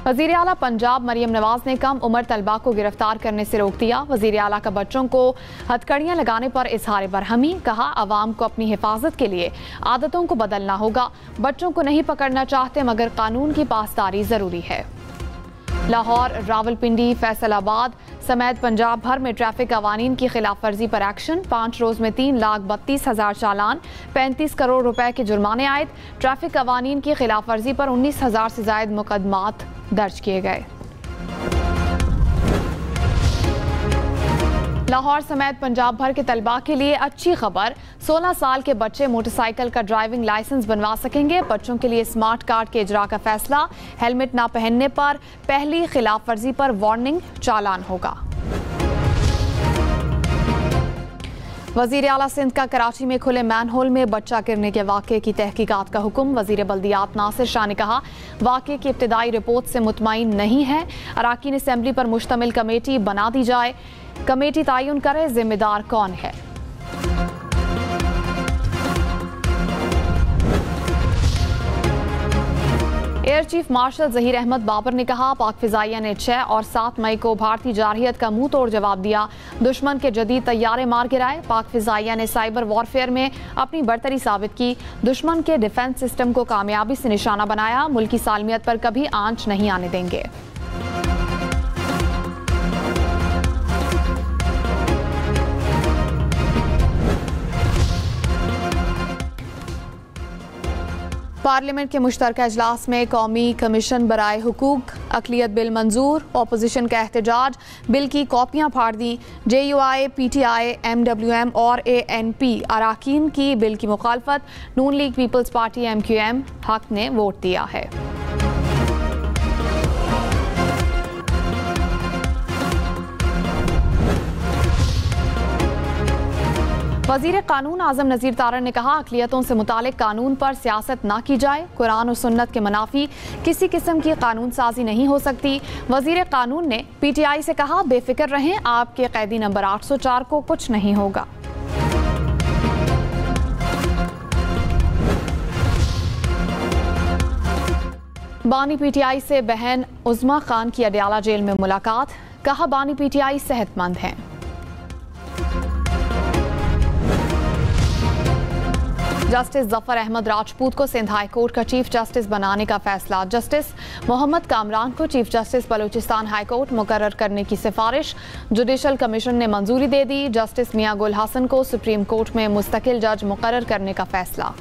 वज़ीर आला पंजाब मरियम नवाज ने कम उम्र तलबा को गिरफ्तार करने से रोक दिया। वज़ीर आला का बच्चों को हथकड़ियाँ लगाने पर इजहार बरहमी, कहा आवाम को अपनी हिफाजत के लिए आदतों को बदलना होगा। बच्चों को नहीं पकड़ना चाहते मगर कानून की पासदारी ज़रूरी है। लाहौर, रावलपिंडी, फैसलाबाद समेत पंजाब भर में ट्रैफिक कवानीन की खिलाफ वर्जी पर एक्शन। 5 रोज में 3,32,000 चालान, 35 करोड़ रुपए के जुर्माने आयद। ट्रैफिक कवानीन की खिलाफ वर्जी पर 19,000 से जायद मुकदमात दर्ज किए गए। लाहौर समेत पंजाब भर के तलबा के लिए अच्छी खबर, 16 साल के बच्चे मोटरसाइकिल का ड्राइविंग लाइसेंस बनवा सकेंगे। बच्चों के लिए स्मार्ट कार्ड के इजरा का फैसला, हेलमेट ना पहनने पर पहली खिलाफ वर्जी पर वार्निंग, चालान होगा। वज़ीर आला सिंध का कराची में खुले मैनहोल में बच्चा गिरने के वाक़े की तहकीकात का हुक्म। वज़ीर बल्दियात नासिर शाह ने कहा वाक़े की इब्तिदाई रिपोर्ट से मुतमईन नहीं है। अराकीन असेंबली पर मुश्तमिल कमेटी बना दी जाए। कमेटी तयन करे जिम्मेदार कौन है। Air chief marshal Zaheer Ahmed Babar ने कहा पाक फ़िज़ाइया ने 6 और 7 मई को भारतीय जारहियत का मुंह तोड़ जवाब दिया। दुश्मन के जदीद तैयारे मार गिराए। पाक फ़िज़ाइया ने साइबर वॉरफेयर में अपनी बरतरी साबित की। दुश्मन के डिफेंस सिस्टम को कामयाबी से निशाना बनाया। मुल्की सालमियत पर कभी आंच नहीं आने देंगे। पार्लियामेंट के मुश्तरका इजलास में कौमी कमीशन बराए हुकूक अक़लियत बिल मंजूर। अपोजिशन का एहतजाज, बिल की कॉपियां फाड़ दी। JUI, PTI, MWM और ANP अराकीन की बिल की मुखालफत। नून लीग पीपल्स पार्टी MQM हक ने वोट दिया है। वज़ीर कानून आज़म नज़ीर तारड़ ने कहा अक़लियतों से मुतालिक कानून पर सियासत ना की जाए। कुरान और सुन्नत के मनाफी किसी किस्म की कानून साजी नहीं हो सकती। वज़ीर कानून ने PTI से कहा बेफिक्र रहें, आपके कैदी नंबर 804 को कुछ नहीं होगा। बानी PTI से बहन उज़्मा खान की अडयाला जेल में मुलाकात, कहा बानी PTI सेहतमंद हैं। जस्टिस जफर अहमद राजपूत को सिंध हाई कोर्ट का चीफ जस्टिस बनाने का फैसला। जस्टिस मोहम्मद कामरान को chief justice Balochistan high court मुकर्रर करने की सिफारिश जुडिशल कमीशन ने मंजूरी दे दी। जस्टिस मियां गुल हसन को सुप्रीम कोर्ट में मुस्तकिल जज मुकर्रर करने का फैसला।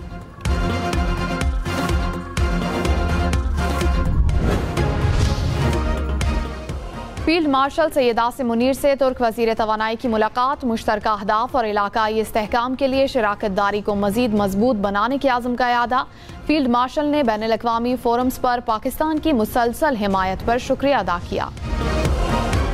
फील्ड मार्शल सैयद आसिम मुनीर से तुर्क वज़ीर तवानाई की मुलाकात। मुश्तरका अहदाफ और इलाकाई इस्तेहकाम के लिए शराकतदारी को मजीद मजबूत बनाने के आज़म का यादा। फील्ड मार्शल ने बैनुल अक़वामी फोरम्स पर पाकिस्तान की मुसलसल हिमायत पर शुक्रिया अदा किया।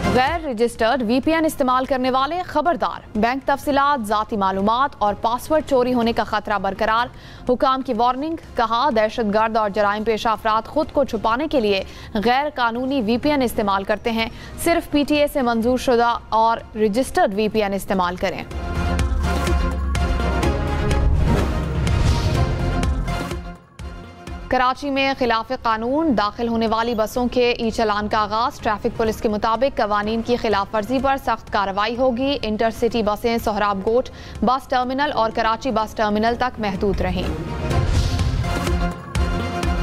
गैर रजिस्टर्ड VPN इस्तेमाल करने वाले खबरदार, बैंक तफसीलात, ज़ाती मालूमात और पासवर्ड चोरी होने का खतरा बरकरार। हुकाम की वार्निंग, कहा दहशतगर्द और जराइम पेशा अफराद खुद को छुपाने के लिए गैर कानूनी VPN इस्तेमाल करते हैं। सिर्फ PTA से मंजूर शुदा और रजिस्टर्ड VPN इस्तेमाल करें। कराची में खिलाफ कानून दाखिल होने वाली बसों के ई चलान का आगाज। ट्रैफिक पुलिस के मुताबिक कवानीन की खिलाफ वर्जी पर सख्त कार्रवाई होगी। इंटरसिटी बसें सोहराब गोट बस टर्मिनल और कराची बस टर्मिनल तक महदूद रहें।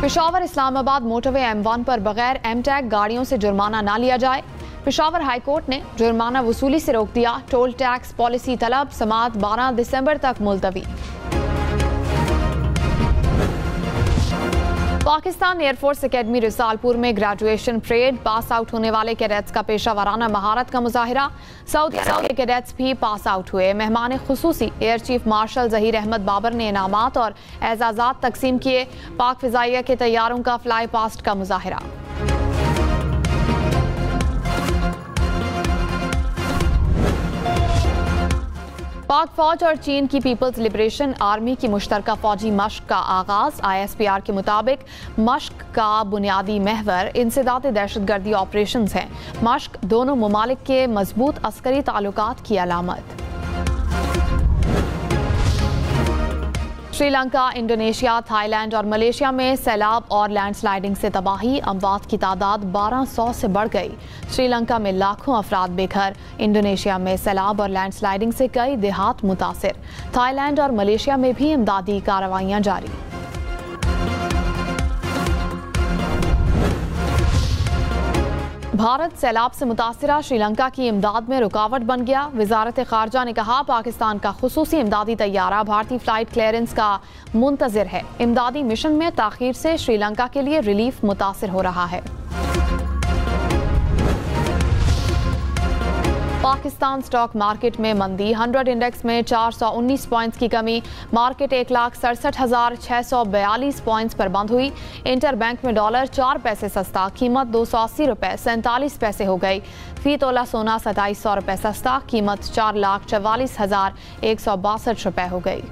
पेशावर इस्लामाबाद मोटरवे M1 पर बगैर M-टैग गाड़ियों से जुर्माना ना लिया जाए। पेशावर हाई कोर्ट ने जुर्माना वसूली से रोक दिया। टोल टैक्स पॉलिसी तलब समात 12 दिसंबर तक मुलतवी। पाकिस्तान एयरफोर्स एकेडमी रिसालपुर में ग्रेजुएशन परेड, पास आउट होने वाले कैडेट्स का पेशा वराना महारत का मुजाहिरा। सऊदी अरब के कैडेट्स भी पास आउट हुए। मेहमान खुसूसी air chief marshal Zaheer Ahmed Babar ने इनामात और एजाज़ात तकसीम किए। पाक फ़िज़ाइया के तैयारों का फ्लाई पास्ट का मुजाहिरा। पाक फौज और चीन की पीपल्स लिबरेशन आर्मी की मुश्तरका फौजी मश्क का आगाज। ISPR के मुताबिक मश्क का बुनियादी महवर इंसदाद दहशतगर्दी ऑपरेशन है। मश्क दोनों ममालिक के मजबूत अस्करी ताल्लुकात की अलामत। श्रीलंका, इंडोनेशिया, थाईलैंड और मलेशिया में सैलाब और लैंडस्लाइडिंग से तबाही, अमवात की तादाद 1200 से बढ़ गई। श्रीलंका में लाखों अफराद बेघर, इंडोनेशिया में सैलाब और लैंडस्लाइडिंग से कई देहात मुतासिर। थाईलैंड और मलेशिया में भी इमदादी कार्रवाइयां जारी। भारत सैलाब से मुतासिरा श्रीलंका की इमदाद में रुकावट बन गया। वजारत खारजा ने कहा, पाकिस्तान का खुसूसी इमदादी तैयारा भारतीय फ्लाइट क्लियरेंस का मुंतजिर है। इमदादी मिशन में ताखीर से श्रीलंका के लिए रिलीफ मुतासिर हो रहा है। पाकिस्तान स्टॉक मार्केट में मंदी, 100 इंडेक्स में 419 पॉइंट्स की कमी। मार्केट 1,67,642 पॉइंट्स पर बंद हुई। इंटर बैंक में डॉलर 4 पैसे सस्ता, कीमत 280 रुपये 47 पैसे हो गई। फी तोला सोना 2700 रुपये सस्ता, कीमत 4,44,162 रुपये हो गई।